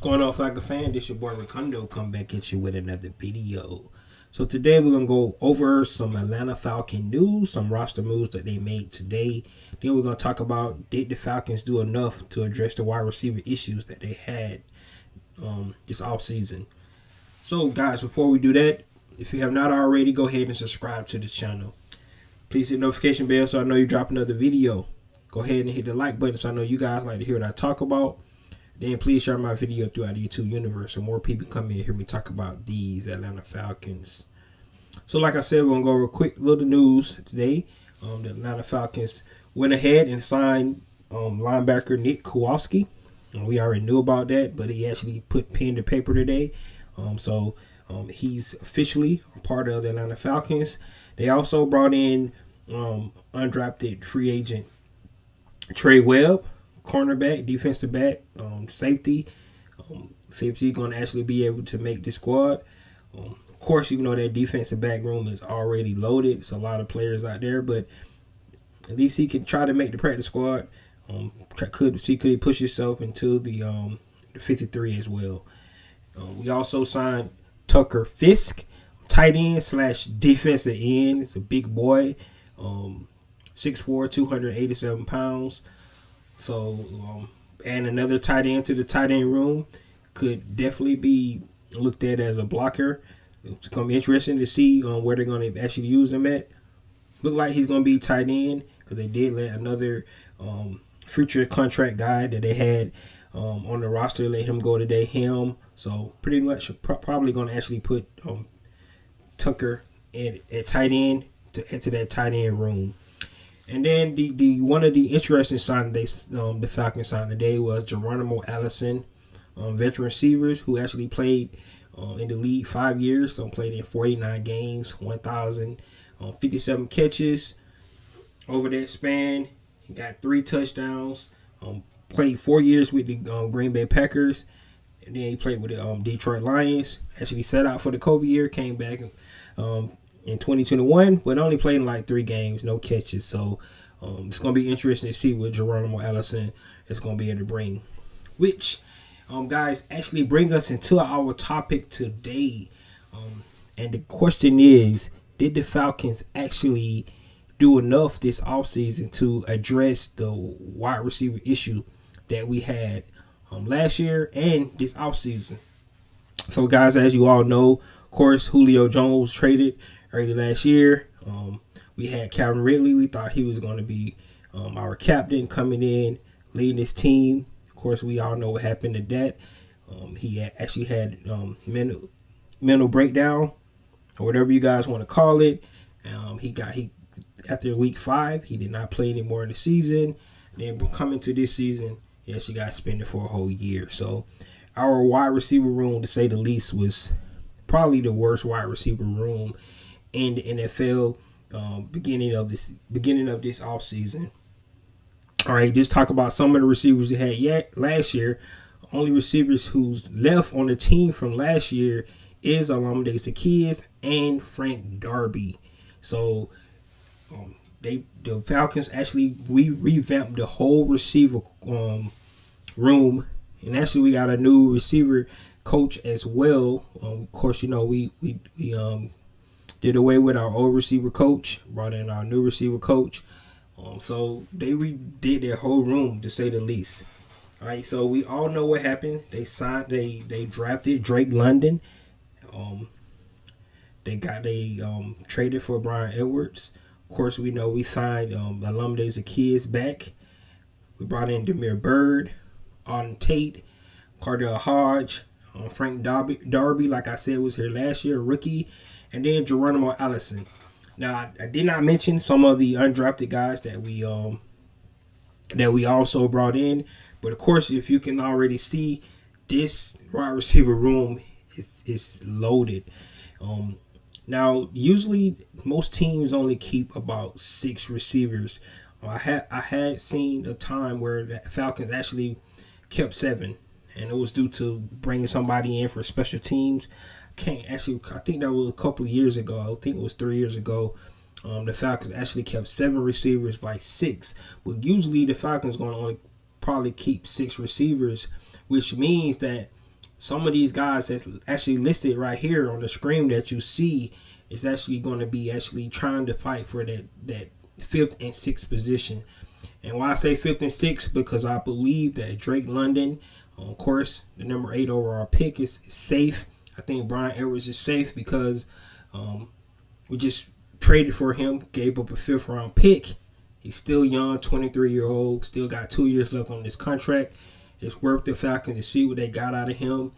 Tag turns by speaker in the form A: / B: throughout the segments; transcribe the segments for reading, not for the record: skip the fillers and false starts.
A: Going on, Falcon fan? This your boy Ricondo. Come back at you with another video. So today we're gonna go over some Atlanta Falcon news, some roster moves that they made today. Then we're gonna talk about, did the Falcons do enough to address the wide receiver issues that they had this offseason. So guys, before we do that, if you have not already, go ahead and subscribe to the channel. Please hit the notification bell so I know you drop another video. Go ahead and hit the like button so I know you guys like to hear what I talk about. Then please share my video throughout the YouTube universe so more people come in and hear me talk about these Atlanta Falcons. So like I said, we're going to go over a quick little news today. The Atlanta Falcons went ahead and signed linebacker Nick Kowalski. We already knew about that, but he actually put pen to paper today. So he's officially a part of the Atlanta Falcons. They also brought in undrafted free agent Trey Webb, cornerback, defensive back, safety. Safety going to actually be able to make the squad. Of course, you know that defensive back room is already loaded. It's a lot of players out there, but at least he can try to make the practice squad. Could he push himself into the 53 as well. We also signed Tucker Fisk, tight end / defensive end. It's a big boy, 6'4", 287 pounds. So, and another tight end to the tight end room could definitely be looked at as a blocker. It's going to be interesting to see where they're going to actually use him at. Look like he's going to be tight end because they did let another future contract guy that they had on the roster let him go today. So pretty much probably going to actually put Tucker at tight end into that tight end room. And then the one of the interesting signings the Falcons signed today was Geronimo Allison, veteran receivers who actually played in the league 5 years. Played in 49 games, 1,057 catches over that span. He got 3 touchdowns. Played 4 years with the Green Bay Packers, and then he played with the Detroit Lions. Actually sat out for the COVID year, came back in 2021, but only played in like 3 games, no catches. So it's going to be interesting to see what Geronimo Allison is going to be able to bring. Which, guys, actually bring us into our topic today. And the question is, did the Falcons actually do enough this offseason to address the wide receiver issue that we had last year and this offseason? So, guys, as you all know, of course, Julio Jones traded early last year. We had Calvin Ridley. We thought he was going to be our captain coming in, leading this team. Of course, we all know what happened to that. He actually had mental breakdown, or whatever you guys want to call it. He after week 5, he did not play anymore in the season. Then coming to this season, he actually got suspended for a whole year. So our wide receiver room, to say the least, was probably the worst wide receiver room in the NFL beginning of this offseason. All right, just talk about some of the receivers they had last year. Only receivers who's left on the team from last year is Olamide Zaccheaus and Frank Darby. So the Falcons actually revamped the whole receiver room, and actually we got a new receiver coach as well. Of course, you know we did away with our old receiver coach, brought in our new receiver coach. So they redid their whole room, to say the least. All right, so we all know what happened. They drafted Drake London. They traded for Brian Edwards. Of course, we know we signed Olamide Zaccheaus back. We brought in Demir Bird, Auden Tate, Cardell Hodge, Frank Darby, like I said, was here last year, rookie, and then Geronimo Allison. Now, I did not mention some of the undrafted guys that we also brought in, but of course, if you can already see, this wide receiver room is loaded. Now, usually most teams only keep about 6 receivers. I had seen a time where the Falcons actually kept 7, and it was due to bringing somebody in for special teams. I think that was a couple of years ago. I think it was 3 years ago. The Falcons actually kept 7 receivers by 6, but usually the Falcons going to only probably keep 6 receivers, which means that some of these guys that's actually listed right here on the screen that you see is actually going to be actually trying to fight for that 5th and 6th position. And why I say 5th and 6th, because I believe that Drake London, of course, the number 8 overall pick is safe. I think Brian Edwards is safe because we just traded for him, gave up a 5th round pick. He's still young, 23-year-old, still got 2 years left on this contract. It's worth the Falcons to see what they got out of him.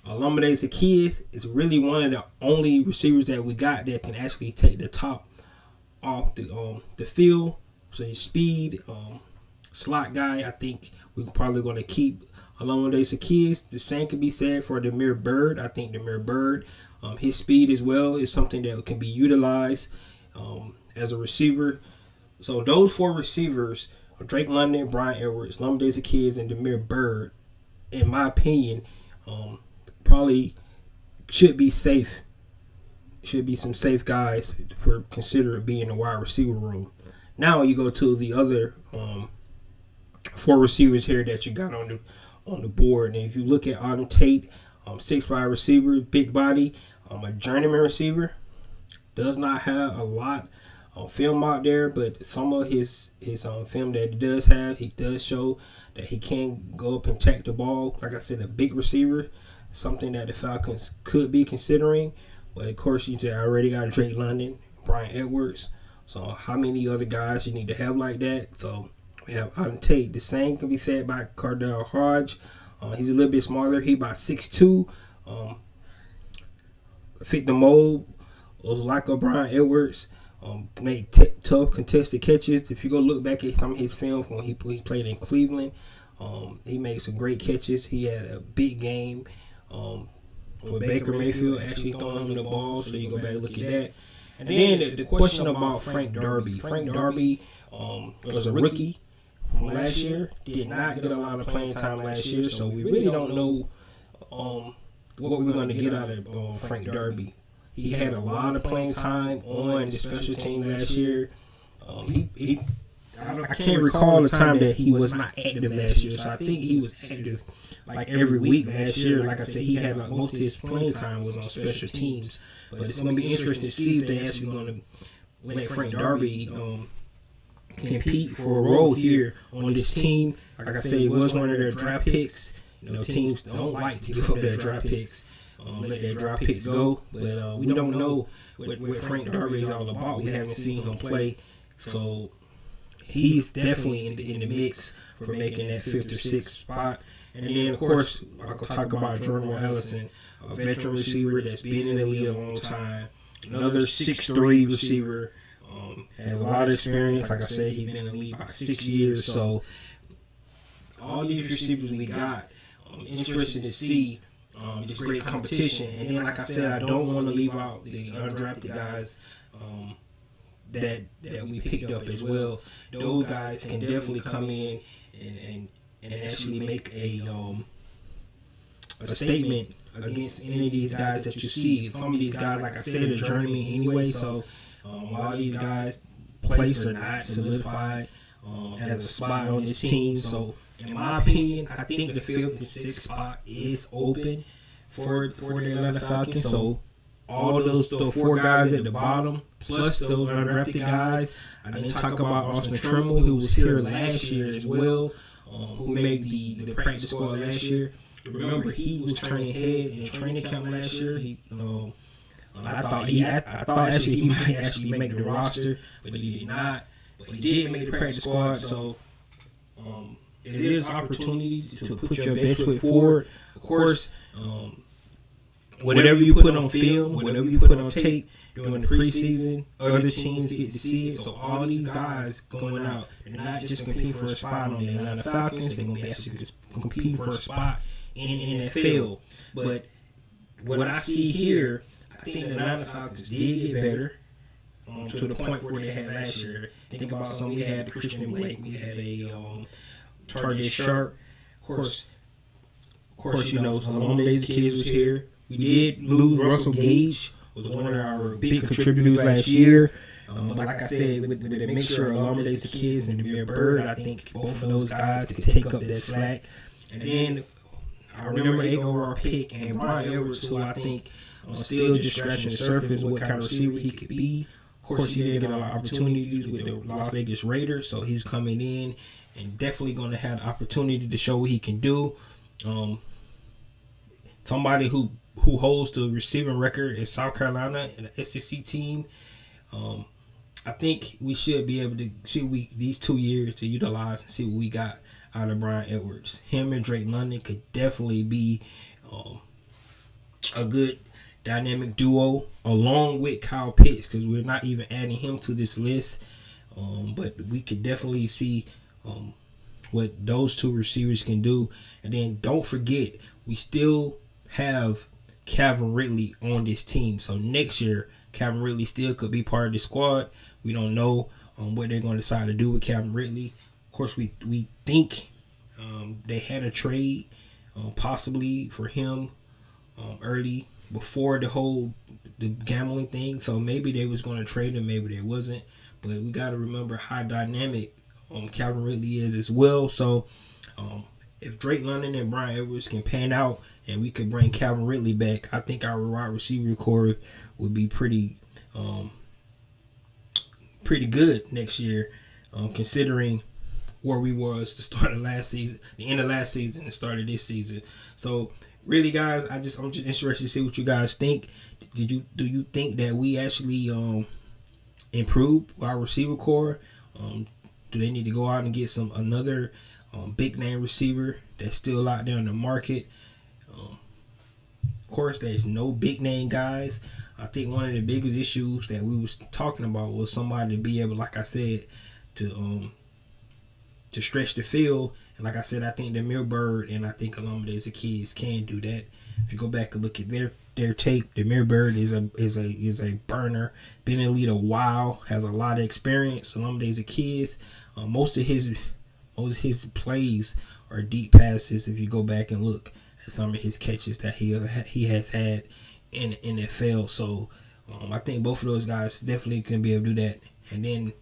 A: Olamide Zaccheaus is really one of the only receivers that we got that can actually take the top off the field. So his speed, slot guy, I think we're probably going to keep Olamide Zaccheaus. The same can be said for Damiere Byrd. I think Damiere Byrd, his speed as well is something that can be utilized as a receiver. So those 4 receivers, Drake London, Brian Edwards, Olamide Zaccheaus, and Damiere Byrd, in my opinion, probably should be safe. Should be some safe guys for consider being in the wide receiver room. Now you go to the other 4 receivers here that you got on the board. And if you look at Auden Tate, 6'5" receiver, big body, a journeyman receiver, does not have a lot of film out there, but some of his film that he does have, he does show that he can go up and check the ball. Like I said, a big receiver, something that the Falcons could be considering. But of course, you said I already got Drake London, Brian Edwards. So how many other guys you need to have like that? So we have Auden Tate. The same can be said by Cardell Hodge. He's a little bit smaller. He about 6'2". Fit the mold. Was like a Brian Edwards. Made tough contested catches. If you go look back at some of his film when he played in Cleveland, he made some great catches. He had a big game with Baker Mayfield actually throwing him the ball. So you go back and look at that. And then the question about Frank Darby. Frank Darby was a rookie from last year. Did not get a lot of playing time last year. So we really don't know what we're going to get out of Frank Darby. He had a lot of playing time on the special team last year. I can't recall the time that he was not active last year. So I think he was active like every week last year. Like I said, he had like most of his playing time was on special teams. But it's going to be interesting to see if they're actually going to let Frank Darby compete for a role here on this team. Like I said, it was one of their draft picks. You know, teams don't like to give up their draft picks. Let their draft picks go, but we don't know what Frank Darby is all about. We haven't seen him play, so he's definitely in the mix for making that 5th or 6th spot. And then, of course, I'll talk about Geronimo Allison, a veteran receiver that's been in the league a long time. Another 6'3" receiver, has a lot of experience. Like I said, he's been in the league about 6 years. So all these receivers we got, interesting to see. Just great competition. And then, like I said, I don't want to leave out the undrafted guys that we picked up as well. Those guys can definitely come in and actually make a statement against any of these guys that you see. Some of these guys, like I said, are journeymen anyway. So a lot of these guys' place are not solidified as a spot on this team. So in my opinion, I think the 5th and 6th spot is open for the Atlanta Falcons. So all those 4 guys at the bottom, plus those undrafted guys. I didn't talk about Austin Trimble, who was here last year as well, who made the practice squad last year. Remember, he was turning head in training camp last year. I thought actually he might actually make the roster, but he did not. But he did make the practice squad, so it is an opportunity to put your best foot forward. Of course, whatever you put on film, whatever you put on tape during the preseason, other teams get to see it. So all these guys going out, they're not just competing for a spot on the Atlanta Falcons, they're going to be actually just competing for a spot in the NFL. But what I see here, I think the Atlanta Falcons did get better to the point where they had last year. Think about some. We had Christian Blake, we had a Target Sharp. Of course, you know, Olamide Zaccheaus was here. We did lose Russell Gage, was one of our big contributors last year. But like I said, with the mixture of Olamide Zaccheaus and Damiere Byrd, I think both of those guys could take up that slack. And then our number 8 overall pick, and Brian Edwards, who I think still just scratching the surface what kind of receiver he could be. Of course, he did get a lot of opportunities with the Las Vegas Raiders, so he's coming in and definitely going to have the opportunity to show what he can do. Somebody who holds the receiving record in South Carolina and the SEC team. I think we should be able to see these 2 years to utilize and see what we got out of Brian Edwards. Him and Drake London could definitely be a good dynamic duo along with Kyle Pitts, because we're not even adding him to this list. But we could definitely see what those two receivers can do. And then don't forget, we still have Calvin Ridley on this team. So next year, Calvin Ridley still could be part of the squad. We don't know what they're going to decide to do with Calvin Ridley. Of course, we think they had a trade possibly for him early before the gambling thing. So maybe they was going to trade him, maybe they wasn't. But we got to remember how dynamic Calvin Ridley is as well. So if Drake London and Brian Edwards can pan out and we could bring Calvin Ridley back, I think our wide receiver core would be pretty good next year, considering where we was to start of last season, the end of last season, and start of this season. So really, guys, I'm just interested to see what you guys think. Do you think that we actually improved our receiver core? Do they need to go out and get another big name receiver that's still out there in the market? Of course, there's no big name guys. I think one of the biggest issues that we was talking about was somebody to be able, like I said, to stretch the field. And like I said, I think Demir Bird and I think Alumni Kids can do that. If you go back and look at their tape, Demir Bird is a burner, been in the league a while, has a lot of experience. Alumni Kids, most of his plays are deep passes. If you go back and look at some of his catches that he has had in the NFL. So I think both of those guys definitely can be able to do that. And then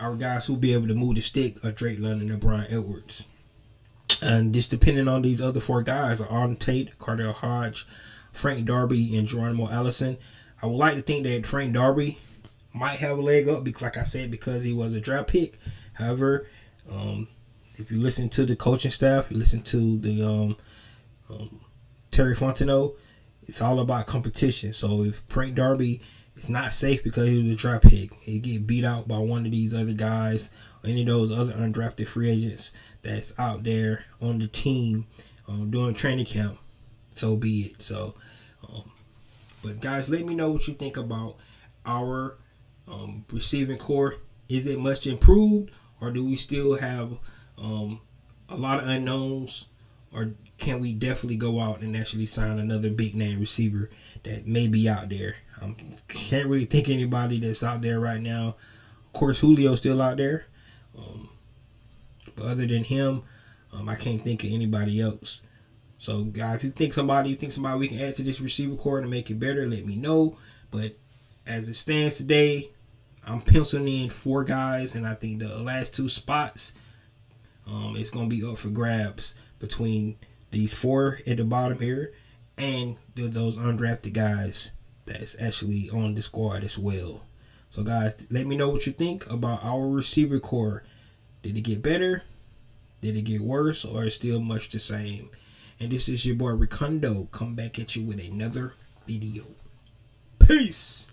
A: our guys who be able to move the stick are Drake London and Brian Edwards. And just depending on these other 4 guys, Arden Tate, Cardell Hodge, Frank Darby, and Geronimo Allison. I would like to think that Frank Darby might have a leg up, because, like I said, because he was a draft pick. However, if you listen to the coaching staff, you listen to the Terry Fontenot, it's all about competition. So if Frank Darby is not safe because he was a draft pick, he get beat out by one of these other guys or any of those other undrafted free agents that's out there on the team during training camp, so be it. So, but guys, let me know what you think about our receiving core. Is it much improved, or do we still have a lot of unknowns, or can we definitely go out and actually sign another big name receiver that may be out there? Can't really think of anybody that's out there right now. Of course, Julio's still out there. But other than him, I can't think of anybody else. So, guys, if you think somebody we can add to this receiver core to make it better, let me know. But as it stands today, I'm penciling in 4 guys, and I think the last 2 spots it's going to be up for grabs between these 4 at the bottom here and those undrafted guys that's actually on the squad as well. So, guys, let me know what you think about our receiver core. Did it get better? Did it get worse? Or is it still much the same? And this is your boy Ricondo. Come back at you with another video. Peace.